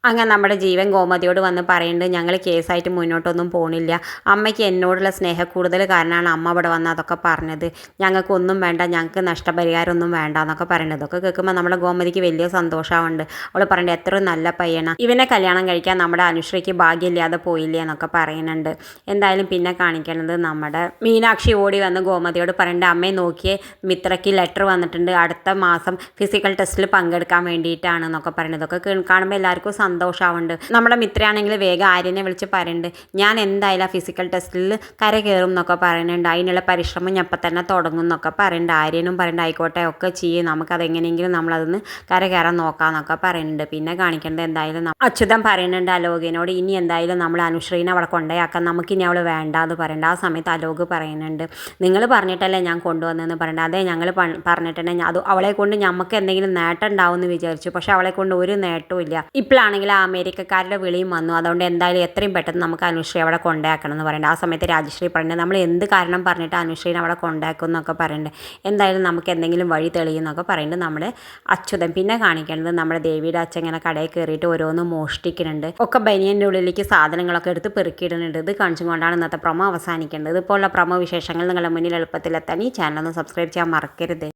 അങ്ങനെ നമ്മുടെ ജീവൻ ഗോമതിയോട് വന്ന് പറയുന്നുണ്ട്, ഞങ്ങൾ കേസായിട്ട് മുന്നോട്ടൊന്നും പോണില്ല, അമ്മയ്ക്ക് എന്നോടുള്ള സ്നേഹക്കൂടുതൽ കാരണമാണ് അമ്മ ഇവിടെ വന്ന് അതൊക്കെ പറഞ്ഞത്, ഞങ്ങൾക്കൊന്നും വേണ്ട, ഞങ്ങൾക്ക് നഷ്ടപരിഹാരമൊന്നും വേണ്ട എന്നൊക്കെ പറയുന്നത്. അതൊക്കെ കേൾക്കുമ്പോൾ നമ്മുടെ ഗോമതിക്ക് വലിയ സന്തോഷമുണ്ട്. അവൾ പറയുന്നത് എത്ര നല്ല പയ്യനാണ്, ഇവനെ കല്യാണം കഴിക്കാൻ നമ്മുടെ അനുശ്രീക്ക് ഭാഗ്യമില്ലാതെ പോയില്ലേ എന്നൊക്കെ പറയുന്നുണ്ട്. എന്തായാലും പിന്നെ കാണിക്കുന്നത് നമ്മുടെ മീനാക്ഷി ഓടി വന്ന് ഗോമതിയോട് പറയുന്നുണ്ട്, അമ്മയെ നോക്കിയേ, മിത്രയ്ക്ക് ലെറ്റർ വന്നിട്ടുണ്ട്, അടുത്ത മാസം ഫിസിക്കൽ ടെസ്റ്റിൽ പങ്കെടുക്കാൻ വേണ്ടിയിട്ടാണ് എന്നൊക്കെ പറയുന്നത്. അതൊക്കെ കാണുമ്പോൾ എല്ലാവർക്കും സന്തോഷമാവുന്നുണ്ട്. നമ്മുടെ മിത്രയാണെങ്കിൽ വേഗം ആര്യനെ വിളിച്ച് പറയുന്നുണ്ട്, ഞാൻ എന്തായാലും ആ ഫിസിക്കൽ ടെസ്റ്റിൽ കര കയറും എന്നൊക്കെ പറയുന്നുണ്ട്, അതിനുള്ള പരിശ്രമം ഞാൻ അപ്പം തന്നെ തുടങ്ങും എന്നൊക്കെ പറയുന്നുണ്ട്. ആര്യനും പറയുന്നുണ്ട് ആയിക്കോട്ടെ ഒക്കെ ചെയ്യും, നമുക്കതെങ്ങനെയെങ്കിലും നമ്മളതൊന്ന് കര കയറാൻ നോക്കാമെന്നൊക്കെ പറയുന്നുണ്ട്. പിന്നെ കാണിക്കേണ്ടത് എന്തായാലും അച്യുതൻ പറയുന്നുണ്ട് അലോകിനോട്, ഇനി എന്തായാലും നമ്മൾ അനുശ്രീനെ അവിടെ കൊണ്ടുപോയാക്കാൻ, നമുക്കിനി അവൾ വേണ്ട എന്ന് പറയുന്നുണ്ട്. ആ സമയത്ത് അലോക് പറയുന്നുണ്ട്, നിങ്ങൾ പറഞ്ഞിട്ടല്ലേ ഞാൻ കൊണ്ടുവന്നതെന്ന് പറയുന്നുണ്ട്. അതെ ഞങ്ങൾ പറഞ്ഞിട്ടുണ്ടെങ്കിൽ അത് അവളെ കൊണ്ട് നമുക്ക് എന്തെങ്കിലും നേട്ടം ഉണ്ടാവും എന്ന് വിചാരിച്ചു, പക്ഷെ അവളെ കൊണ്ട് ഒരു നേട്ടവും ഇല്ല. ഇപ്പോഴാണെങ്കിൽ ആ അമേരിക്കക്കാരുടെ വിളിയും വന്നു, അതുകൊണ്ട് എന്തായാലും എത്രയും പെട്ടെന്ന് നമുക്ക് അനുശ്രീ അവിടെ കൊണ്ടാക്കണം എന്ന് പറയുന്നുണ്ട്. ആ സമയത്ത് രാജശ്രീ പറയുന്നത്, നമ്മൾ എന്ത് കാരണം പറഞ്ഞിട്ട് അനുശ്രീനെ അവിടെ കൊണ്ടാക്കും എന്നൊക്കെ പറയുന്നുണ്ട്. എന്തായാലും നമുക്ക് എന്തെങ്കിലും വഴി തെളിയുന്നൊക്കെ പറയുന്നുണ്ട് നമ്മുടെ അച്യുതൻ. പിന്നെ കാണിക്കേണ്ടത് നമ്മുടെ ദേവിയുടെ അച്ഛൻ ഇങ്ങനെ കടയിൽ കയറിയിട്ട് ഓരോന്ന് മോഷ്ടിക്കുന്നുണ്ട്, ഒക്കെ ബനിയൻ്റെ ഉള്ളിലേക്ക് സാധനങ്ങളൊക്കെ എടുത്ത് പെറുക്കിയിടുന്നുണ്ട്. ഇത് കാണിച്ചുകൊണ്ടാണ് ഇന്നത്തെ പ്രൊമോ അവസാനിക്കേണ്ടത്. ഇതുപോലുള്ള പ്രൊമോ വിശേഷങ്ങൾ നിങ്ങളുടെ മുന്നിൽ എളുപ്പത്തിലെത്താൻ ഈ ചാനൽ ഒന്ന് സബ്സ്ക്രൈബ് ചെയ്യാൻ മറക്കരുത്.